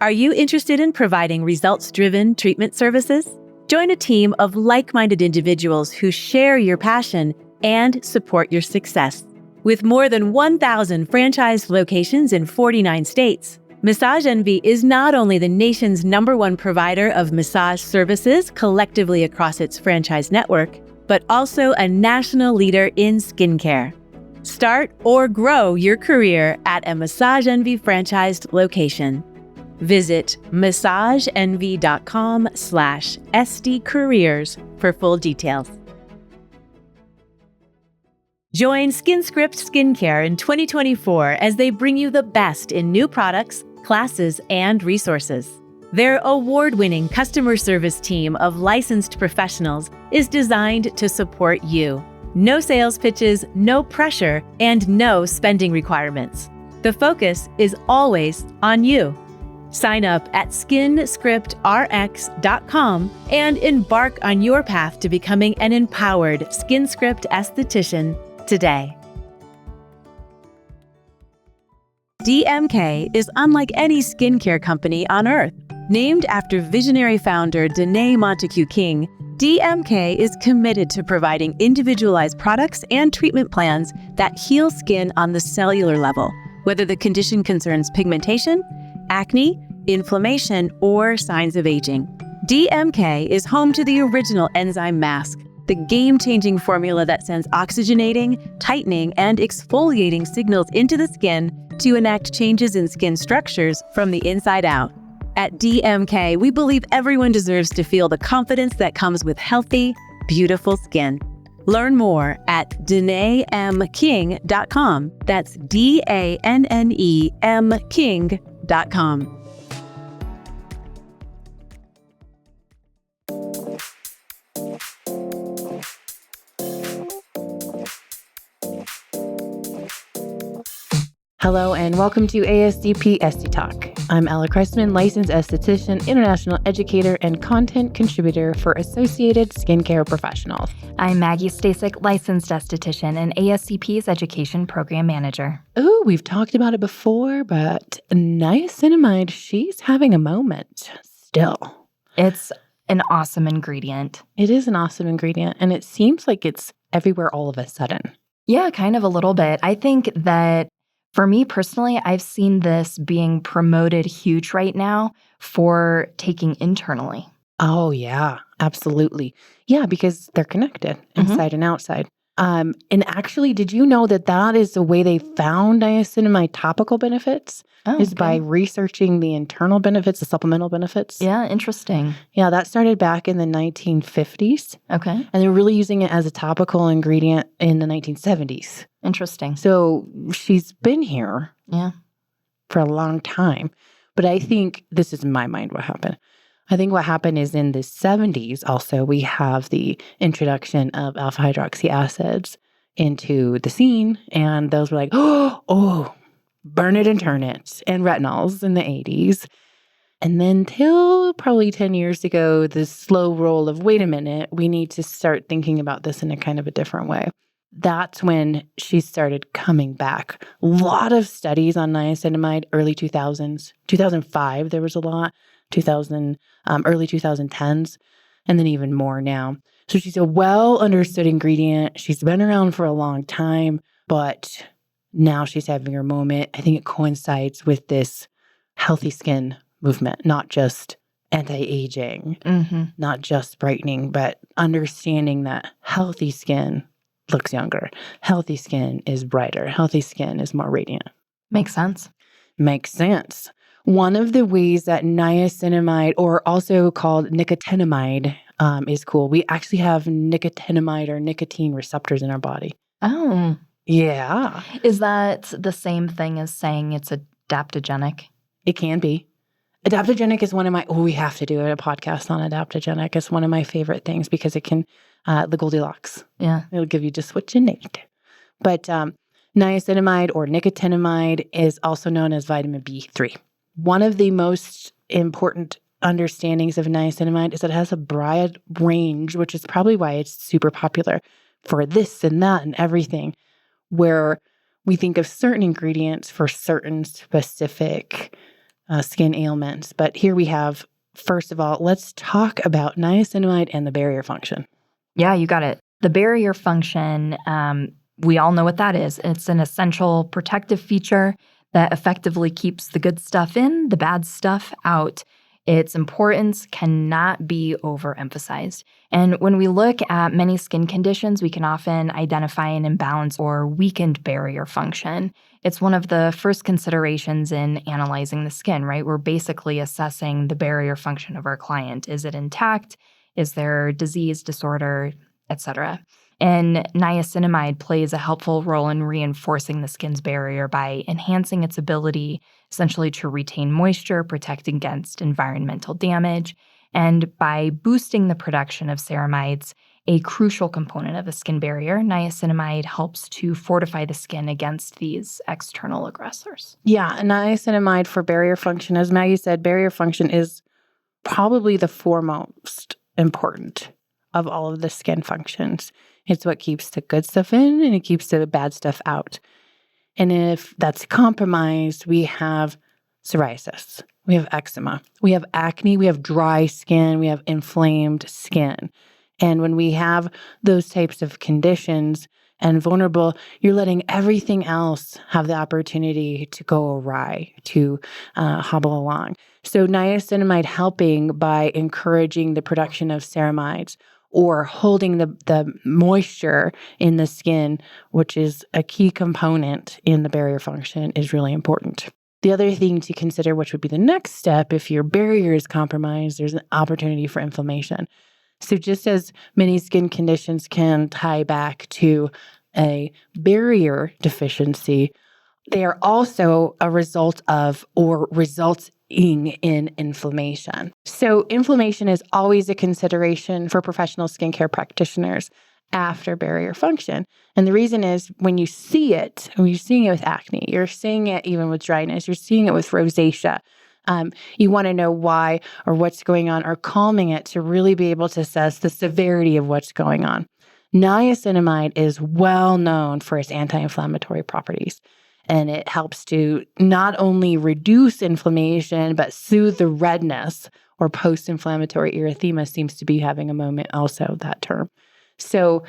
Are you interested in providing results-driven treatment services? Join a team of like-minded individuals who share your passion and support your success. With more than 1,000 franchised locations in 49 states, Massage Envy is not only the nation's #1 provider of massage services collectively across its franchise network, but also a national leader in skincare. Start or grow your career at a Massage Envy franchised location. Visit massageenvy.com/SDcareers for full details. Join SkinScript Skincare in 2024 as they bring you the best in new products, classes, and resources. Their award-winning customer service team of licensed professionals is designed to support you. No sales pitches, no pressure, and no spending requirements. The focus is always on you. Sign up at SkinScriptRx.com and embark on your path to becoming an empowered SkinScript esthetician today. DMK is unlike any skincare company on earth. Named after visionary founder Danae Montague King, DMK is committed to providing individualized products and treatment plans that heal skin on the cellular level, whether the condition concerns pigmentation, acne, inflammation, or signs of aging. DMK is home to the original enzyme mask, the game-changing formula that sends oxygenating, tightening, and exfoliating signals into the skin to enact changes in skin structures from the inside out. At DMK, we believe everyone deserves to feel the confidence that comes with healthy, beautiful skin. Learn more at DanaeMKing.com. That's DANNEM King.com. Hello and welcome to ASCP Esty Talk. I'm Ella Cressman, licensed esthetician, international educator, and content contributor for Associated Skincare Professionals. I'm Maggie Staszcuk, licensed esthetician and ASCP's education program manager. Oh, we've talked about it before, but niacinamide, she's having a moment still. It's an awesome ingredient. It is an awesome ingredient, and it seems like it's everywhere all of a sudden. Yeah, kind of a little bit. I think that for me personally, I've seen this being promoted huge right now for taking internally. Oh, yeah, absolutely. Yeah, because they're connected inside and outside. And actually, did you know that that is the way they found niacinamide topical benefits? By researching the internal benefits, the supplemental benefits. Yeah, interesting. Yeah, that started back in the 1950s. Okay. And they're really using it as a topical ingredient in the 1970s. Interesting. So she's been here for a long time. But I think, this is in my mind what happened. I think what happened is in the 70s also, we have the introduction of alpha hydroxy acids into the scene. And those were like, oh, burn it and turn it, and retinols in the 80s. And then till probably 10 years ago, the slow roll of, wait a minute, we need to start thinking about this in a kind of a different way. That's when she started coming back. A lot of studies on niacinamide, early 2000s. 2005, there was a lot. Early 2010s, and then even more now. So she's a well-understood ingredient. She's been around for a long time, but now she's having her moment. I think it coincides with this healthy skin movement, not just anti-aging, not just brightening, but understanding that healthy skin looks younger. Healthy skin is brighter. Healthy skin is more radiant. Makes sense. Makes sense. One of the ways that niacinamide, or also called nicotinamide, is cool. We actually have nicotinamide or nicotine receptors in our body. Oh. Yeah. Is that the same thing as saying it's adaptogenic? It can be. Adaptogenic is one of my, we have to do a podcast on adaptogenic. It's one of my favorite things because it can, the Goldilocks. Yeah. It'll give you just what you need. But niacinamide or nicotinamide is also known as vitamin B3. One of the most important understandings of niacinamide is that it has a broad range, which is probably why it's super popular for this and that and everything, where we think of certain ingredients for certain specific skin ailments. But here we have, first of all, let's talk about niacinamide and the barrier function. Yeah, you got it. The barrier function, we all know what that is. It's an essential protective feature that effectively keeps the good stuff in, the bad stuff out. Its importance cannot be overemphasized. And when we look at many skin conditions, we can often identify an imbalance or weakened barrier function. It's one of the first considerations in analyzing the skin, right? We're basically assessing the barrier function of our client. Is it intact? Is there disease, disorder, etc.? And niacinamide plays a helpful role in reinforcing the skin's barrier by enhancing its ability essentially to retain moisture, protect against environmental damage, and by boosting the production of ceramides, a crucial component of the skin barrier. Niacinamide helps to fortify the skin against these external aggressors. Yeah, niacinamide for barrier function, as Maggie said, barrier function is probably the foremost important of all of the skin functions. It's what keeps the good stuff in and it keeps the bad stuff out. And if that's compromised, we have psoriasis, we have eczema, we have acne, we have dry skin, we have inflamed skin. And when we have those types of conditions and vulnerable, you're letting everything else have the opportunity to go awry, to hobble along. So niacinamide helping by encouraging the production of ceramides or holding the moisture in the skin, which is a key component in the barrier function, is really important. The other thing to consider, which would be the next step, if your barrier is compromised, there's an opportunity for inflammation. So just as many skin conditions can tie back to a barrier deficiency, they are also a result of or results in inflammation. So inflammation is always a consideration for professional skincare practitioners after barrier function. And the reason is when you see it, when you're seeing it with acne, you're seeing it even with dryness, you're seeing it with rosacea. You want to know why or what's going on or calming it to really be able to assess the severity of what's going on. Niacinamide is well known for its anti-inflammatory properties. And it helps to not only reduce inflammation, but soothe the redness or post-inflammatory erythema seems to be having a moment also, that term. So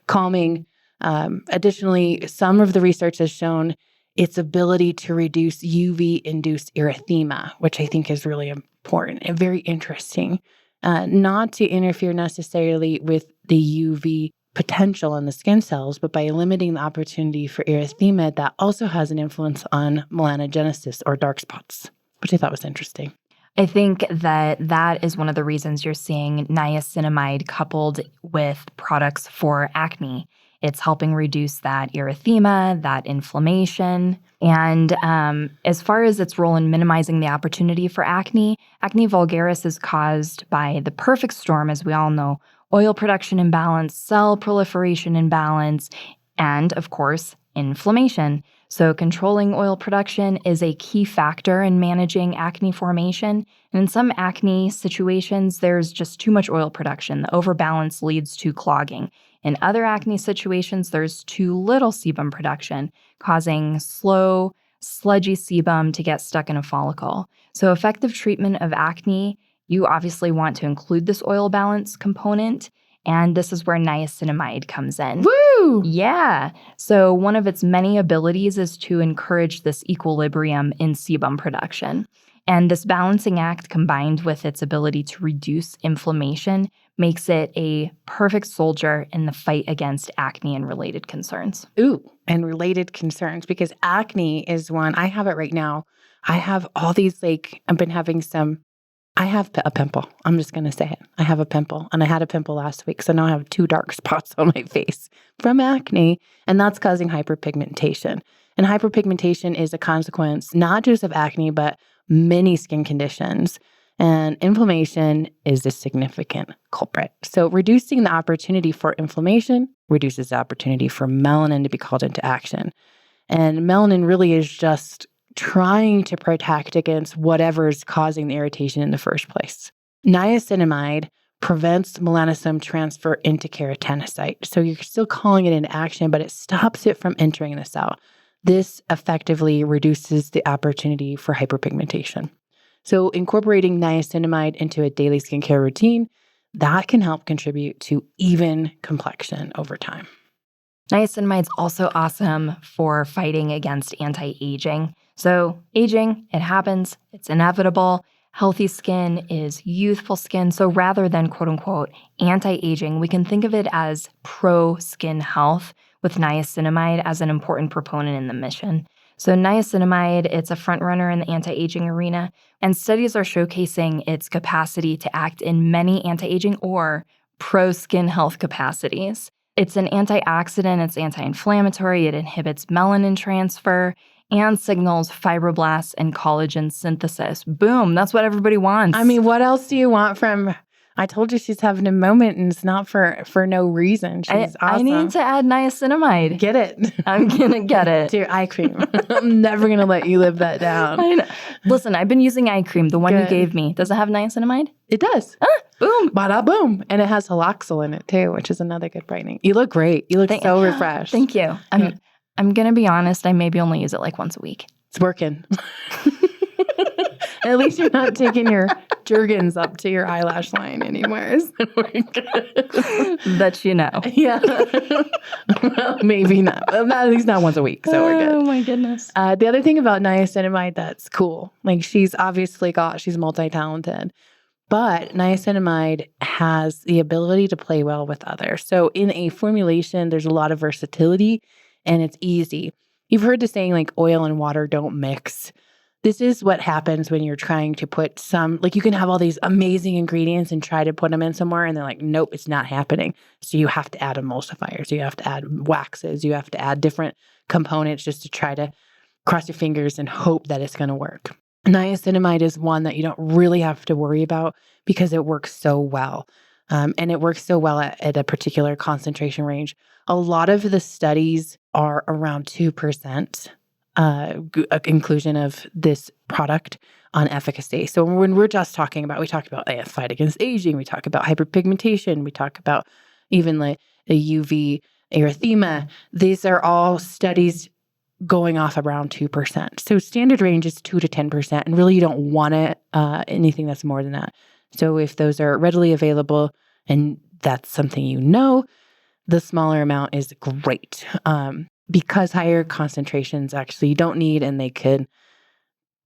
calming. Additionally, some of the research has shown its ability to reduce UV-induced erythema, which I think is really important and very interesting. Not to interfere necessarily with the UV potential in the skin cells, but by limiting the opportunity for erythema, that also has an influence on melanogenesis or dark spots, which I thought was interesting. I think that is one of the reasons you're seeing niacinamide coupled with products for acne. It's helping reduce that erythema, that inflammation. And as far as its role in minimizing the opportunity for acne, acne vulgaris is caused by the perfect storm, as we all know: oil production imbalance, cell proliferation imbalance, and, of course, inflammation. So controlling oil production is a key factor in managing acne formation. And in some acne situations, there's just too much oil production. The overbalance leads to clogging. In other acne situations, there's too little sebum production, causing slow, sludgy sebum to get stuck in a follicle. So effective treatment of acne, you obviously want to include this oil balance component, and this is where niacinamide comes in. Woo! Yeah. So one of its many abilities is to encourage this equilibrium in sebum production. And this balancing act, combined with its ability to reduce inflammation, makes it a perfect soldier in the fight against acne and related concerns. Ooh, and related concerns, because acne is one, I have it right now. I have all these, I have a pimple. I'm just going to say it. I have a pimple, and I had a pimple last week. So now I have 2 dark spots on my face from acne, and that's causing hyperpigmentation. And hyperpigmentation is a consequence not just of acne, but many skin conditions. And inflammation is a significant culprit. So reducing the opportunity for inflammation reduces the opportunity for melanin to be called into action. And melanin really is just trying to protect against whatever is causing the irritation in the first place. Niacinamide prevents melanosome transfer into keratinocyte. So you're still calling it into action, but it stops it from entering the cell. This effectively reduces the opportunity for hyperpigmentation. So incorporating niacinamide into a daily skincare routine, that can help contribute to even complexion over time. Niacinamide's also awesome for fighting against anti-aging. So aging, it happens, it's inevitable. Healthy skin is youthful skin. So rather than quote unquote anti-aging, we can think of it as pro-skin health with niacinamide as an important proponent in the mission. So niacinamide, it's a front runner in the anti-aging arena, and studies are showcasing its capacity to act in many anti-aging or pro-skin health capacities. It's an antioxidant, it's anti-inflammatory, it inhibits melanin transfer, and signals fibroblasts and collagen synthesis. Boom, that's what everybody wants. I mean, what else do you want from... I told you she's having a moment, and it's not for no reason. She's awesome. I need to add niacinamide. Get it. I'm going to get it. To your eye cream. I'm never going to let you live that down. I know. Listen, I've been using eye cream, the one you gave me. Does it have niacinamide? It does. Boom. Bada boom. And it has haloxyl in it too, which is another good brightening. You look great. You look so refreshed. Thank you. I'm going to be honest. I maybe only use it like once a week. It's working. At least you're not taking your Jergens up to your eyelash line anymore. That you know. Yeah. Well, maybe not. At least not once a week, so we're good. Oh, my goodness. The other thing about niacinamide that's cool, like she's multi-talented, but niacinamide has the ability to play well with others. So in a formulation, there's a lot of versatility and it's easy. You've heard the saying like oil and water don't mix. This is what happens when you're trying to put you can have all these amazing ingredients and try to put them in somewhere and they're like, nope, it's not happening. So you have to add emulsifiers, you have to add waxes, you have to add different components just to try to cross your fingers and hope that it's going to work. Niacinamide is one that you don't really have to worry about because it works so well. And it works so well at a particular concentration range. A lot of the studies are around 2%. Inclusion of this product on efficacy. So when we're just talking about, we talk about fight against aging, we talk about hyperpigmentation, we talk about even like the UV erythema. These are all studies going off around 2%. So standard range is 2 to 10%, and really you don't want anything that's more than that. So if those are readily available and that's something the smaller amount is great. Because higher concentrations actually you don't need, and they could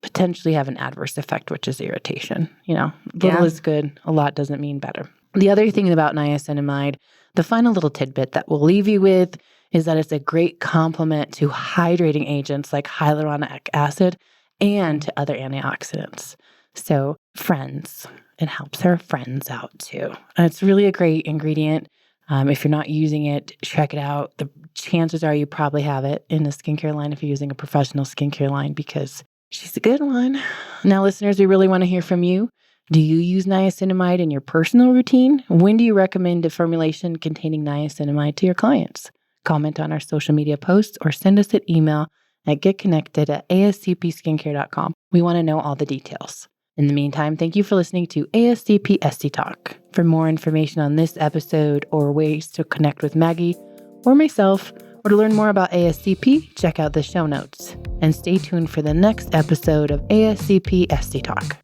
potentially have an adverse effect, which is irritation. Little is good. A lot doesn't mean better. The other thing about niacinamide, the final little tidbit that we'll leave you with is that it's a great complement to hydrating agents like hyaluronic acid and to other antioxidants. So friends, it helps our friends out too. And it's really a great ingredient. If you're not using it, check it out. The chances are you probably have it in a skincare line if you're using a professional skincare line because she's a good one. Now, listeners, we really want to hear from you. Do you use niacinamide in your personal routine? When do you recommend a formulation containing niacinamide to your clients? Comment on our social media posts or send us an email at getconnected@ascpskincare.com. We want to know all the details. In the meantime, thank you for listening to ASCP Esty Talk. For more information on this episode or ways to connect with Maggie or myself, or to learn more about ASCP, check out the show notes. And stay tuned for the next episode of ASCP Esty Talk.